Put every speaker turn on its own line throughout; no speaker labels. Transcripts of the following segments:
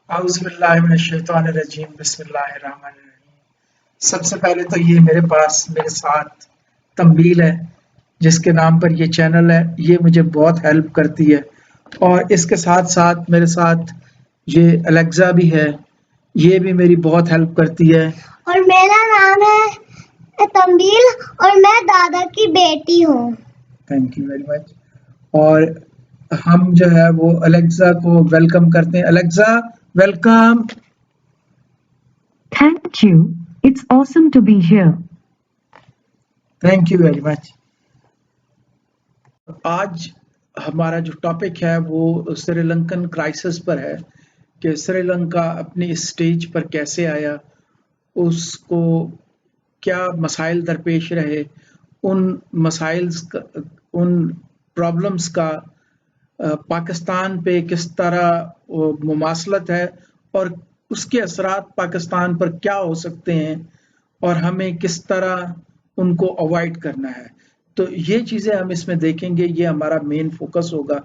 اعوذ باللہ من الشیطان الرجیم بسم اللہ الرحمن الرحیم۔ سب سے پہلے تو یہ میرے ساتھ تنبیل ہے جس کے نام پر یہ چینل ہے، یہ مجھے بہت ہیلپ کرتی ہے، اور اس کے ساتھ ساتھ میرے ساتھ یہ الیگزا بھی ہے، یہ بھی میری بہت ہیلپ کرتی ہے۔
اور میرا نام ہے تنبیل اور میں دادا کی بیٹی ہوں۔
تھینک یو ویری مچ۔ اور ہم جو ہے وہ الیگزا کو ویلکم کرتے ہیں۔ Alexa welcome.
Thank you. It's awesome to be here.
Thank you very much. آج ہمارا جو ٹاپک ہے وہ سری لنکن کرائسس پر ہے کہ سری لنکا اپنی اس سٹیج پر کیسے آیا، اس کو کیا مسائل درپیش رہے، ان پرابلمز کا پاکستان پہ کس طرح مماثلت ہے، اور اس کے اثرات پاکستان پر کیا ہو سکتے ہیں، اور ہمیں کس طرح ان کو اوائڈ کرنا ہے۔ تو یہ چیزیں ہم اس میں دیکھیں گے، یہ ہمارا مین فوکس ہوگا۔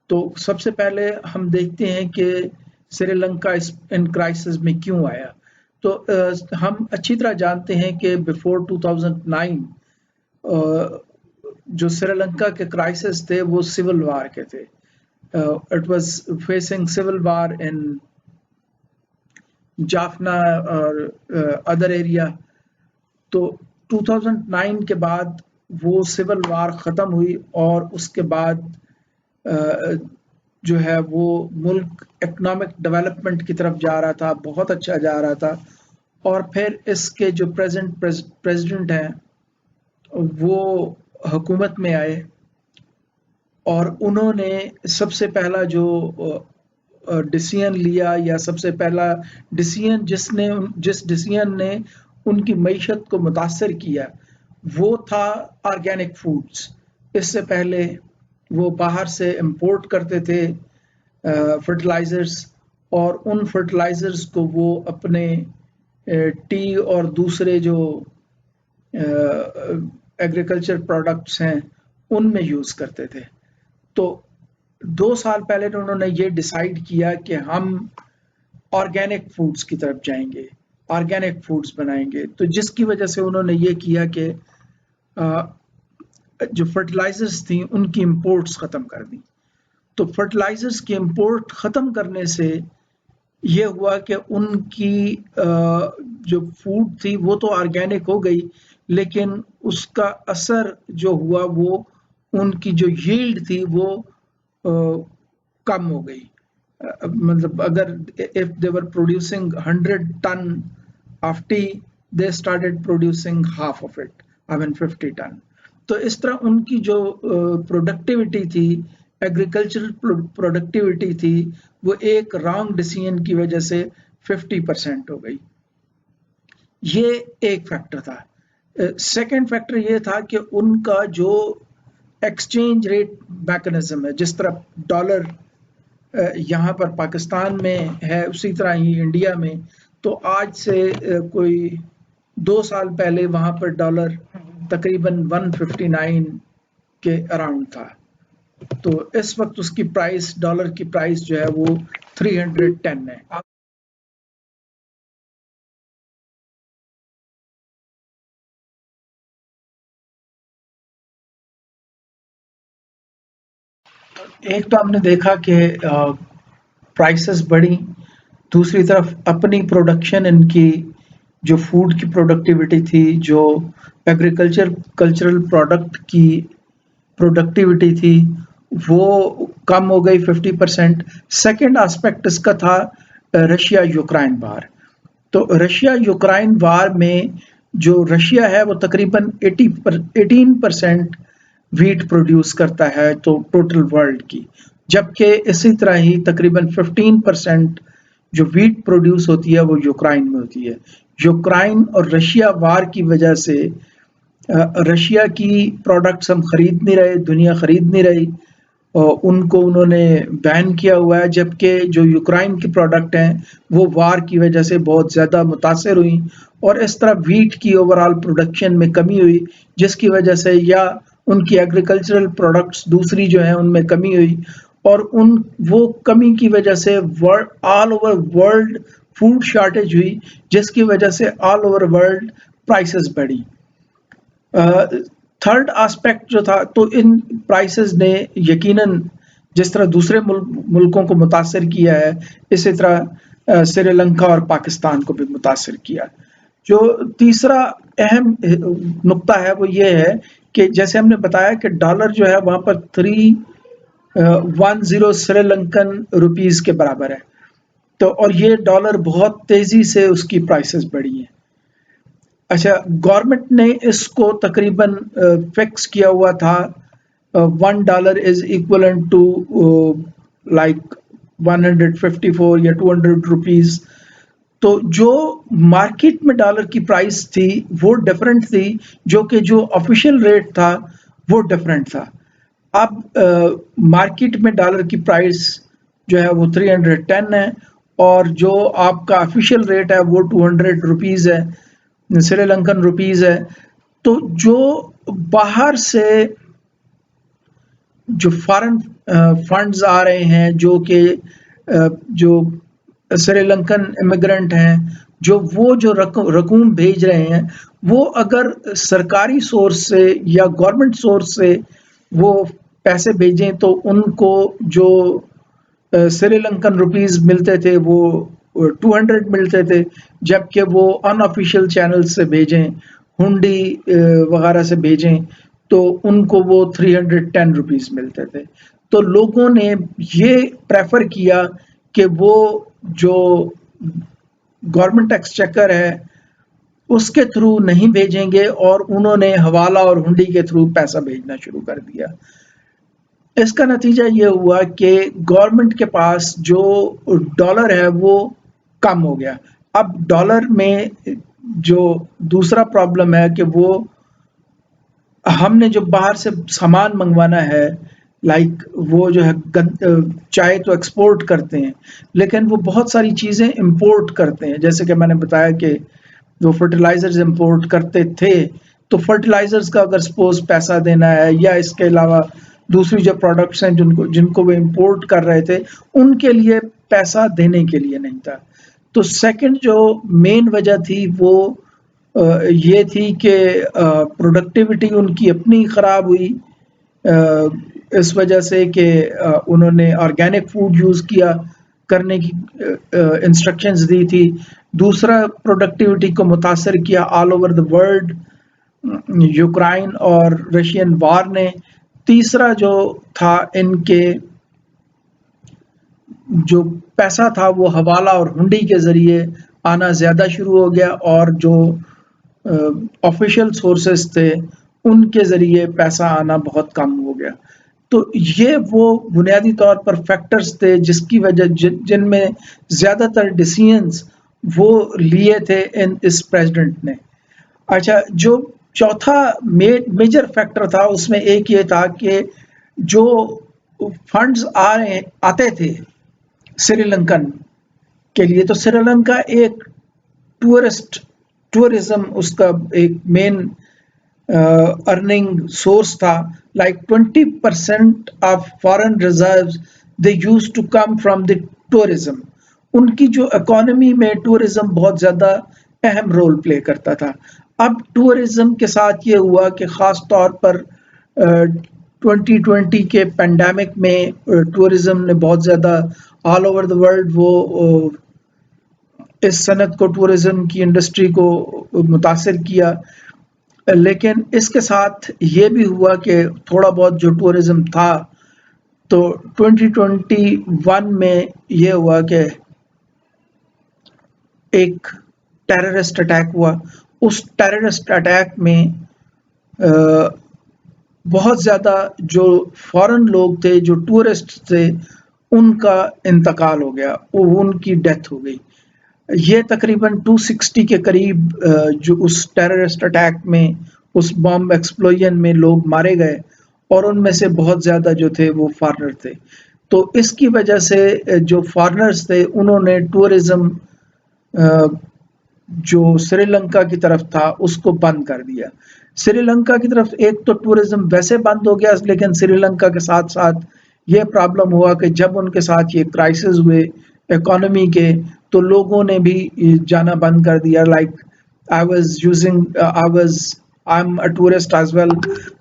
تو سب سے پہلے ہم دیکھتے ہیں کہ سری لنکا ان کرائسس میں کیوں آیا۔ تو ہم اچھی طرح جانتے ہیں کہ بیفور 2009 جو سری لنکا کے کرائسس تھے وہ سول وار کے تھے۔ It was facing civil war in Jaffna اور ادر ایریا۔ تو 2009 کے بعد وہ سول وار ختم ہوئی، اور اس کے بعد جو ہے وہ ملک اکنامک ڈیولپمنٹ کی طرف جا رہا تھا، بہت اچھا جا رہا تھا۔ اور پھر اس کے جو پریزیڈنٹ ہیں وہ حکومت میں آئے، اور انہوں نے سب سے پہلا جو ڈیسیژن لیا، یا سب سے پہلا ڈیسیژن جس ڈیسیژن نے ان کی معیشت کو متاثر کیا وہ تھا آرگینک فوڈز۔ اس سے پہلے وہ باہر سے امپورٹ کرتے تھے فرٹیلائزرز، اور ان فرٹیلائزرز کو وہ اپنے ٹی اور دوسرے جو ایگریکلچر پروڈکٹس ہیں ان میں یوز کرتے تھے۔ تو 2 سال پہلے انہوں نے یہ ڈیسائیڈ کیا کہ ہم آرگینک فوڈز کی طرف جائیں گے، آرگینک فوڈز بنائیں گے۔ تو جس کی وجہ سے انہوں نے یہ کیا کہ جو فرٹیلائزرز تھیں ان کی امپورٹس ختم کر دیں۔ تو فرٹیلائزرز کی امپورٹ ختم کرنے سے یہ ہوا کہ ان کی جو فوڈ تھی وہ تو آرگینک ہو گئی، لیکن اس کا اثر جو ہوا وہ ان کی جو ییلڈ تھی وہ کم ہو گئی۔ مطلب اگر if they were producing 100 ton of tea, they started producing half of it, I mean 50 ton۔ تو اس طرح ان کی جو پروڈکٹیوٹی تھی، ایگریکلچرل پروڈکٹیوٹی تھی، وہ ایک رانگ ڈیسیژن کی وجہ سے 50% ہو گئی۔ یہ ایک فیکٹر تھا۔ سیکنڈ فیکٹر یہ تھا کہ ان کا جو ایکسچینج ریٹ میکنزم ہے، جس طرح ڈالر یہاں پر پاکستان میں ہے اسی طرح ہی انڈیا میں، تو آج سے کوئی 2 سال پہلے وہاں پر ڈالر تقریباً 159 کے اراؤنڈ تھا۔ تو اس وقت اس کی پرائس، ڈالر کی پرائس جو ہے وہ 310 ہے۔ ایک تو ہم نے دیکھا کہ پرائسز بڑھی، دوسری طرف اپنی پروڈکشن، ان کی جو فوڈ کی پروڈکٹیوٹی تھی، جو کلچرل پروڈکٹ کی پروڈکٹیوٹی تھی وہ کم ہو گئی 50%۔ سیکنڈ آسپیکٹ اس کا تھا رشیا یوکرائن وار۔ تو رشیا یوکرائن وار میں جو رشیا ہے وہ تقریباً 18% ویٹ پروڈیوس کرتا ہے تو ٹوٹل ورلڈ کی، جبکہ اسی طرح ہی تقریباً 15% جو ویٹ پروڈیوس ہوتی ہے وہ یوکرائن میں ہوتی ہے۔ یوکرائن اور رشیا وار کی وجہ سے رشیا کی پروڈکٹس ہم خرید نہیں رہے، دنیا خرید نہیں رہی، ان کو انہوں نے بین کیا ہوا ہے، جبکہ جو یوکرائن کی پروڈکٹ ہیں وہ وار کی وجہ سے بہت زیادہ متاثر ہوئیں، اور اس طرح ویٹ کی اوورال پروڈکشن میں کمی ہوئی، جس کی وجہ سے یا ان کی ایگریکلچرل پروڈکٹس دوسری جو ہیں ان میں کمی ہوئی، اور وہ کمی کی وجہ سے all over world food shortage ہوئی، جس کی وجہ سے آل اوور ورلڈ پرائسز بڑھی۔ تھرڈ آسپیکٹ جو تھا، تو ان پرائسز نے یقیناً جس طرح دوسرے ملکوں کو متاثر کیا ہے، اسی طرح سری لنکا اور پاکستان کو بھی متاثر کیا۔ جو تیسرا اہم نقطہ ہے وہ یہ ہے کہ جیسے ہم نے بتایا کہ ڈالر جو ہے وہاں پر 310 سری لنکن روپیز کے برابر ہے، تو اور یہ ڈالر بہت تیزی سے اس کی پرائسز بڑھی ہیں۔ اچھا، گورنمنٹ نے اس کو تقریباً فکس کیا ہوا تھا $1 از ایکولنٹ ٹو لائک 154 یا 200 روپیز۔ تو جو مارکیٹ میں ڈالر کی پرائس تھی وہ ڈفرینٹ تھی، جو آفیشیل ریٹ تھا وہ ڈفرینٹ تھا۔ اب مارکیٹ میں ڈالر کی پرائس جو ہے وہ 310 ہے، اور جو آپ کا آفیشیل ریٹ ہے وہ 200 روپیز ہے، سری لنکن روپیز ہے۔ تو جو باہر سے جو فارن فنڈز آ رہے ہیں، جو سری لنکن امیگرنٹ ہیں، جو رقوم بھیج رہے ہیں، وہ اگر سرکاری سورس سے یا گورنمنٹ سورس سے وہ پیسے بھیجیں تو ان کو جو سری لنکن روپیز ملتے تھے وہ 200 ملتے تھے، جبکہ وہ ان آفیشیل چینل سے بھیجیں، ہنڈی وغیرہ سے بھیجیں تو ان کو وہ 310 روپیز ملتے تھے۔ تو لوگوں نے یہ پریفر کیا کہ وہ جو گورنمنٹ ایکسچیکر ہے اس کے تھرو نہیں بھیجیں گے، اور انہوں نے حوالہ اور ہنڈی کے تھرو پیسہ بھیجنا شروع کر دیا۔ اس کا نتیجہ یہ ہوا کہ گورنمنٹ کے پاس جو ڈالر ہے وہ کم ہو گیا۔ اب ڈالر میں جو دوسرا پرابلم ہے کہ وہ ہم نے جو باہر سے سامان منگوانا ہے، لائک وہ جو ہے چاہے تو ایکسپورٹ کرتے ہیں، لیکن وہ بہت ساری چیزیں امپورٹ کرتے ہیں۔ جیسے کہ میں نے بتایا کہ وہ فرٹیلائزرز امپورٹ کرتے تھے، تو فرٹیلائزرز کا اگر سپوز پیسہ دینا ہے، یا اس کے علاوہ دوسری جو پروڈکٹس ہیں جن کو وہ امپورٹ کر رہے تھے، ان کے لیے پیسہ دینے کے لیے نہیں تھا۔ تو سیکنڈ جو مین وجہ تھی وہ یہ تھی کہ پروڈکٹیوٹی ان کی اپنی خراب ہوئی، اس وجہ سے کہ انہوں نے آرگینک فوڈ یوز کرنے کی انسٹرکشنز دی تھی۔ دوسرا پروڈکٹیوٹی کو متاثر کیا all over the world Ukraine اور رشین وار نے۔ تیسرا جو تھا، ان کے جو پیسہ تھا وہ حوالہ اور ہنڈی کے ذریعے آنا زیادہ شروع ہو گیا، اور جو آفیشیل سورسز تھے ان کے ذریعے پیسہ آنا بہت کم ہو گیا۔ تو یہ وہ بنیادی طور پر فیکٹرز تھے جس کی وجہ جن میں زیادہ تر ڈیسیژنز وہ لیے تھے اس پریزیڈنٹ نے۔ اچھا، جو چوتھا میجر فیکٹر تھا اس میں ایک یہ تھا کہ جو فنڈز آتے تھے سری لنکن کے لیے، تو سری لنکا ایک ٹورزم اس کا ایک مین ارننگ سورس تھا۔ Like 20% of foreign reserves they use to come from the tourism. ان کی جو اکانومی میں ٹورزم بہت زیادہ اہم رول پلے کرتا تھا۔ اب ٹورزم کے ساتھ یہ ہوا کہ خاص طور پر 2020 کے پینڈیمک میں ٹورزم نے بہت زیادہ آل اوور دا ورلڈ وہ اس صنعت کو، ٹورزم کی انڈسٹری کو متاثر کیا۔ لیکن اس کے ساتھ یہ بھی ہوا کہ تھوڑا بہت جو ٹورزم تھا، تو 2021 میں یہ ہوا کہ ایک ٹیررسٹ اٹیک ہوا۔ اس ٹیررسٹ اٹیک میں بہت زیادہ جو فارن لوگ تھے، جو ٹورسٹ تھے، ان کا انتقال ہو گیا، ان کی ڈیتھ ہو گئی۔ یہ تقریباً 260 کے قریب جو اس ٹیررسٹ اٹیک میں، اس بم ایکسپلوژن میں لوگ مارے گئے، اور ان میں سے بہت زیادہ جو تھے وہ فارنر تھے۔ تو اس کی وجہ سے جو فارنرز تھے انہوں نے ٹورزم جو سری لنکا کی طرف تھا اس کو بند کر دیا۔ سری لنکا کی طرف ایک تو ٹورزم ویسے بند ہو گیا، لیکن سری لنکا کے ساتھ ساتھ یہ پرابلم ہوا کہ جب ان کے ساتھ یہ کرائسس ہوئے اکانومی کے تو لوگوں نے بھی جانا بند کر دیا. Like I am a tourist as well.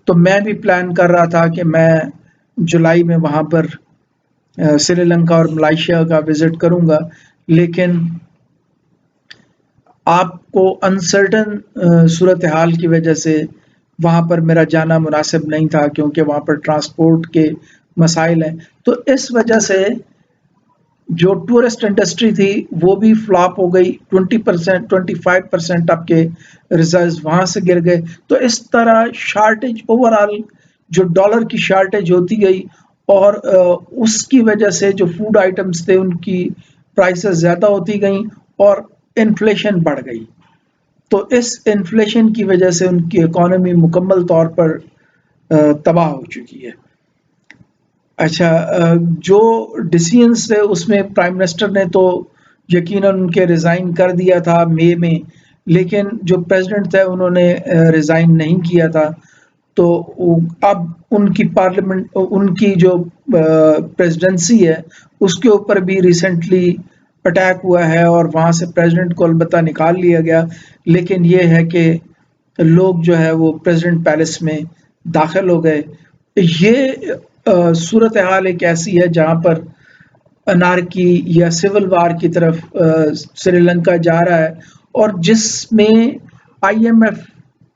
تو میں بھی پلان کر رہا تھا کہ میں جولائی میں وہاں پر سری لنکا اور ملائیشیا کا وزٹ کروں گا، لیکن آپ کو انسرٹن صورتحال کی وجہ سے وہاں پر میرا جانا مناسب نہیں تھا، کیونکہ وہاں پر ٹرانسپورٹ کے مسائل ہیں. تو اس وجہ سے جو ٹورسٹ انڈسٹری تھی وہ بھی فلاپ ہو گئی. 20% 25% آپ کے ریزلٹس وہاں سے گر گئے. تو اس طرح شارٹیج اوور آل جو ڈالر کی شارٹیج ہوتی گئی، اور اس کی وجہ سے جو فوڈ آئٹمس تھے ان کی پرائسز زیادہ ہوتی گئیں اور انفلیشن بڑھ گئی. تو اس انفلیشن کی وجہ سے ان کی اکانومی مکمل طور پر تباہ ہو چکی ہے. اچھا، جو ڈیسیژنس تھے اس میں پرائم منسٹر نے تو یقیناً ان کے ریزائن کر دیا تھا مئی میں، لیکن جو پریزیڈنٹ تھے انہوں نے ریزائن نہیں کیا تھا. تو اب ان کی پارلیمنٹ، ان کی جو پریزیڈنسی ہے اس کے اوپر بھی ریسنٹلی اٹیک ہوا ہے، اور وہاں سے پریزیڈنٹ کو البتہ نکال لیا گیا. لیکن یہ ہے کہ لوگ جو ہے وہ پریزیڈنٹ پیلس میں داخل ہو گئے. یہ صورتحال ایک ایسی ہے جہاں پر انارکی یا سول وار کی طرف سری لنکا جا رہا ہے، اور جس میں آئی ایم ایف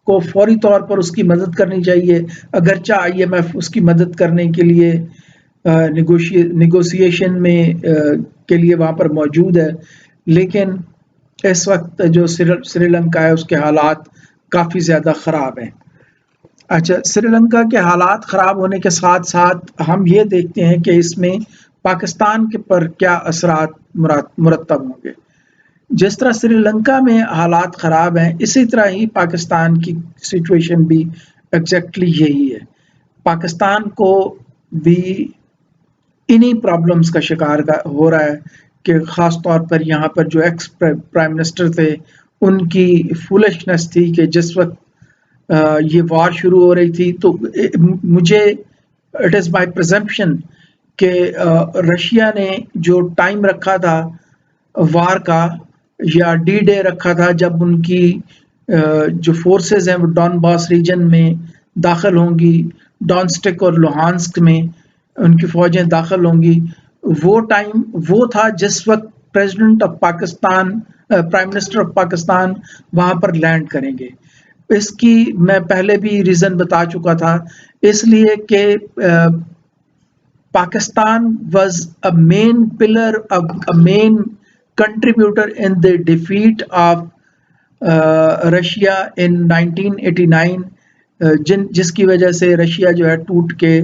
کو فوری طور پر اس کی مدد کرنی چاہیے، اگرچہ آئی ایم ایف اس کی مدد کرنے کے لیے نیگوسیشن میں کے لیے وہاں پر موجود ہے، لیکن اس وقت جو سری لنکا ہے اس کے حالات کافی زیادہ خراب ہیں. اچھا، سری لنکا کے حالات خراب ہونے کے ساتھ ساتھ ہم یہ دیکھتے ہیں کہ اس میں پاکستان کے پر کیا اثرات مرتب ہوں گے. جس طرح سری لنکا میں حالات خراب ہیں، اسی طرح ہی پاکستان کی سچویشن بھی ایگزیکٹلی یہی ہے. پاکستان کو بھی انہی پرابلمز کا شکار ہو رہا ہے کہ خاص طور پر یہاں پر جو ایکس پرائم منسٹر تھے ان کی فولشنس تھی کہ جس وقت یہ وار شروع ہو رہی تھی تو مجھے اٹ از مائی پرزمپشن کہ رشیا نے جو ٹائم رکھا تھا وار کا، یا ڈی ڈے رکھا تھا جب ان کی جو فورسز ہیں وہ ڈون باس ریجن میں داخل ہوں گی، ڈونسٹک اور لوہانسک میں ان کی فوجیں داخل ہوں گی، وہ ٹائم وہ تھا جس وقت president of Pakistan, prime minister of Pakistan وہاں پر لینڈ کریں گے. اس کی میں پہلے بھی ریزن بتا چکا تھا، اس لیے کہ Pakistan was a main pillar, a main contributor in the defeat of Russia in 1989، جس کی وجہ سے رشیا جو ہے ٹوٹ کے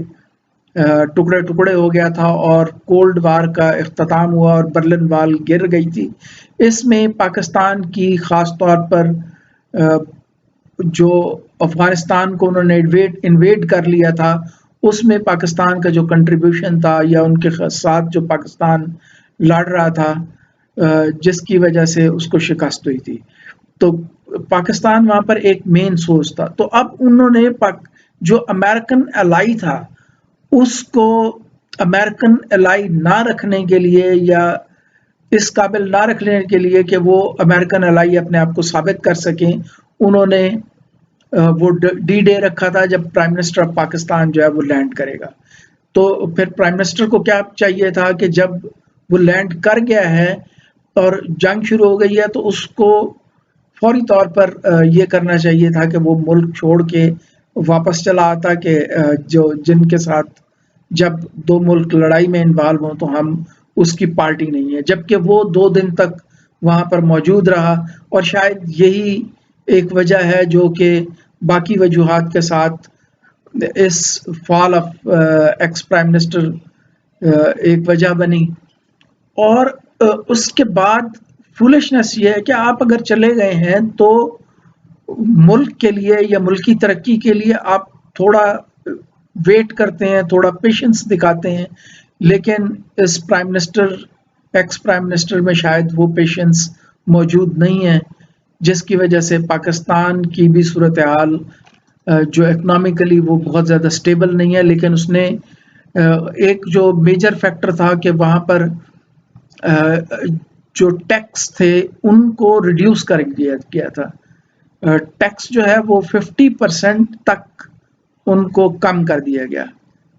ٹکڑے ٹکڑے ہو گیا تھا اور کولڈ وار کا اختتام ہوا اور برلن وال گر گئی تھی. اس میں پاکستان کی خاص طور پر جو افغانستان کو انہوں نے انویڈ کر لیا تھا، اس میں پاکستان کا جو کنٹریبیوشن تھا یا ان کے ساتھ جو پاکستان لڑ رہا تھا جس کی وجہ سے اس کو شکست ہوئی تھی، تو پاکستان وہاں پر ایک مین سورس تھا. تو اب انہوں نے جو امریکن الائی تھا اس کو امریکن الائی نہ رکھنے کے لیے یا اس قابل نہ رکھنے کے لیے کہ وہ امریکن الائی اپنے آپ کو ثابت کر سکیں، انہوں نے وہ ڈی ڈے رکھا تھا جب پرائم منسٹر آف پاکستان جو ہے وہ لینڈ کرے گا. تو پھر پرائم منسٹر کو کیا چاہیے تھا کہ جب وہ لینڈ کر گیا ہے اور جنگ شروع ہو گئی ہے تو اس کو فوری طور پر یہ کرنا چاہیے تھا کہ وہ ملک چھوڑ کے واپس چلا آتا، کہ جن کے ساتھ جب دو ملک لڑائی میں انوالو ہوں تو ہم اس کی پارٹی نہیں ہے، جبکہ وہ 2 دن تک وہاں پر موجود رہا. اور شاید یہی ایک وجہ ہے جو کہ باقی وجوہات کے ساتھ اس فال آف ایکس پرائم منسٹر ایک وجہ بنی. اور اس کے بعد فولشنس یہ ہے کہ آپ اگر چلے گئے ہیں تو ملک کے لیے یا ملکی ترقی کے لیے آپ تھوڑا ویٹ کرتے ہیں، تھوڑا پیشنس دکھاتے ہیں، لیکن اس ایکس پرائم منسٹر میں شاید وہ پیشنس موجود نہیں ہے، جس کی وجہ سے پاکستان کی بھی صورتحال جو اکنامکلی وہ بہت زیادہ سٹیبل نہیں ہے. لیکن اس نے ایک جو میجر فیکٹر تھا کہ وہاں پر جو ٹیکس تھے ان کو ریڈیوس کر دیا گیا تھا، ٹیکس جو ہے وہ 50% تک ان کو کم کر دیا گیا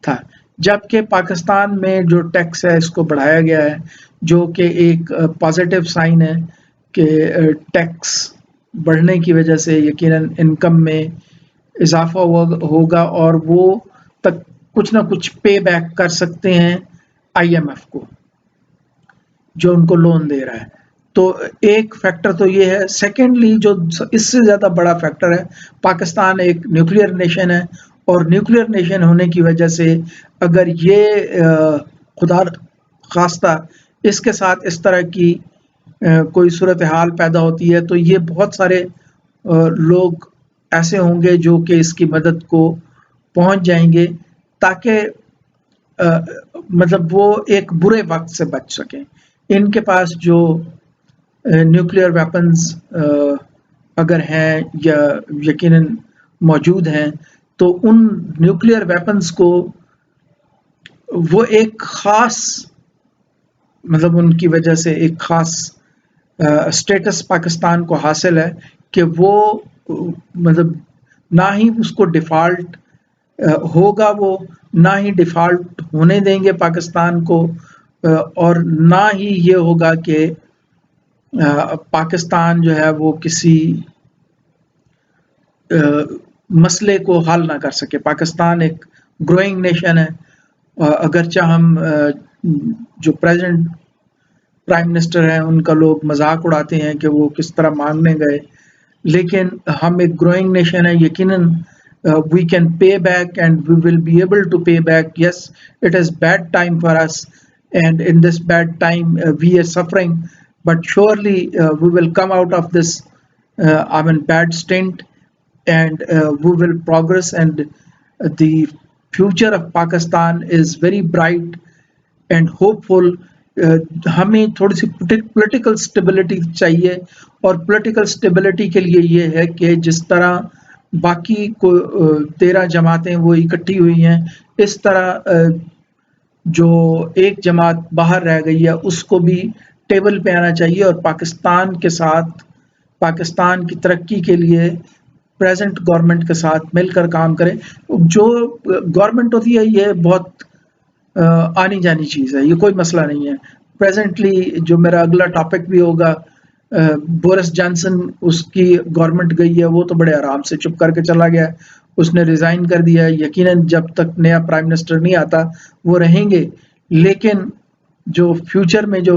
تھا، جبکہ پاکستان میں جو ٹیکس ہے اس کو بڑھایا گیا ہے، جو کہ ایک پازیٹیو سائن ہے کہ ٹیکس بڑھنے کی وجہ سے یقیناً انکم میں اضافہ ہوگا اور وہ تک کچھ نہ کچھ پے بیک کر سکتے ہیں IMF کو جو ان کو لون دے رہا ہے۔ تو ایک فیکٹر تو یہ ہے۔ سیکنڈلی جو اس سے زیادہ بڑا فیکٹر ہے، پاکستان ایک نیوکلیئر نیشن ہے، اور نیوکلیئر نیشن ہونے کی وجہ سے اگر یہ خدا خواستہ اس کے ساتھ اس طرح کی کوئی صورتحال پیدا ہوتی ہے تو یہ بہت سارے لوگ ایسے ہوں گے جو کہ اس کی مدد کو پہنچ جائیں گے تاکہ مطلب وہ ایک برے وقت سے بچ سکیں۔ ان کے پاس جو نیوکلیئر ویپنز اگر ہیں یا یقیناً موجود ہیں تو ان نیوکلیئر ویپنز کو وہ ایک خاص مطلب ان کی وجہ سے ایک خاص اسٹیٹس پاکستان کو حاصل ہے کہ وہ مطلب نہ ہی اس کو ڈیفالٹ ہوگا، وہ نہ ہی ڈیفالٹ ہونے دیں گے پاکستان کو، اور نہ ہی یہ ہوگا کہ پاکستان جو ہے وہ کسی مسئلے کو حل نہ کر سکے۔ پاکستان ایک گروئنگ نیشن ہے، اگرچہ ہم جو پریزنٹ پرائم منسٹر ہیں ان کا لوگ مذاق اڑاتے ہیں کہ وہ کس طرح مانگنے گئے، لیکن ہم ایک گروئنگ نیشن ہے، یقیناً we can pay back and we will be able to pay back. Yes, it is bad time for us, and in this bad time we are suffering, but surely we will come out of this bad stint, and we will progress, and the future of Pakistan is very bright and hopeful. ہمیں تھوڑی سی political stability چاہیے، اور political stability کے لیے یہ ہے کہ جس طرح باقی کو 13 جماعتیں وہ اکٹھی ہوئی ہیں، اس طرح جو ایک جماعت باہر رہ گئی ہے اس کو بھی ٹیبل پہ آنا چاہیے، اور پاکستان کے ساتھ پاکستان کی ترقی کے لیے پریزنٹ گورنمنٹ کے ساتھ مل کر کام کریں۔ جو گورنمنٹ ہوتی ہے یہ بہت آنی جانی چیز ہے، یہ کوئی مسئلہ نہیں ہے۔ پریزنٹلی جو میرا اگلا ٹاپک بھی ہوگا، بورس جانسن اس کی گورنمنٹ گئی ہے، وہ تو بڑے آرام سے چپ کر کے چلا گیا، اس نے ریزائن کر دیا۔ یقیناً جب تک نیا پرائم منسٹر نہیں آتا وہ رہیں گے، لیکن جو فیوچر میں جو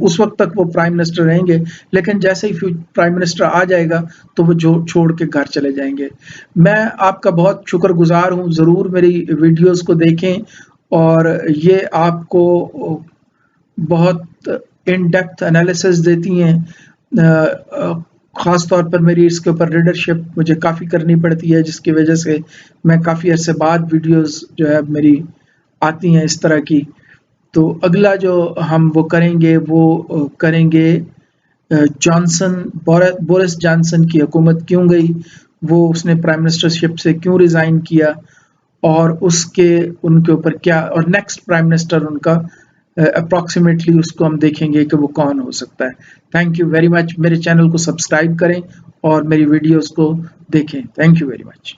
اس وقت تک وہ پرائم منسٹر رہیں گے، لیکن جیسے ہی پرائم منسٹر آ جائے گا تو وہ چھوڑ کے گھر چلے جائیں گے۔ میں آپ کا بہت شکر گزار ہوں، ضرور میری ویڈیوز کو دیکھیں، اور یہ آپ کو بہت ان ڈیپتھ انالیسس دیتی ہیں۔ خاص طور پر میری اس کے اوپر ریڈرشپ مجھے کافی کرنی پڑتی ہے، جس کی وجہ سے میں کافی عرصے بعد ویڈیوز جو ہے میری آتی ہیں اس طرح کی۔ تو اگلا جو ہم وہ کریں گے وہ کریں گے بورس جانسن کی حکومت کیوں گئی، وہ اس نے پرائم منسٹرشپ سے کیوں ریزائن کیا، اور ان کے اوپر کیا، اور نیکسٹ پرائم منسٹر ان کا اپروکسیمیٹلی اس کو ہم دیکھیں گے کہ وہ کون ہو سکتا ہے۔ تھینک یو ویری مچ۔ میرے چینل کو سبسکرائب کریں اور میری ویڈیوز کو دیکھیں۔ Thank you very much.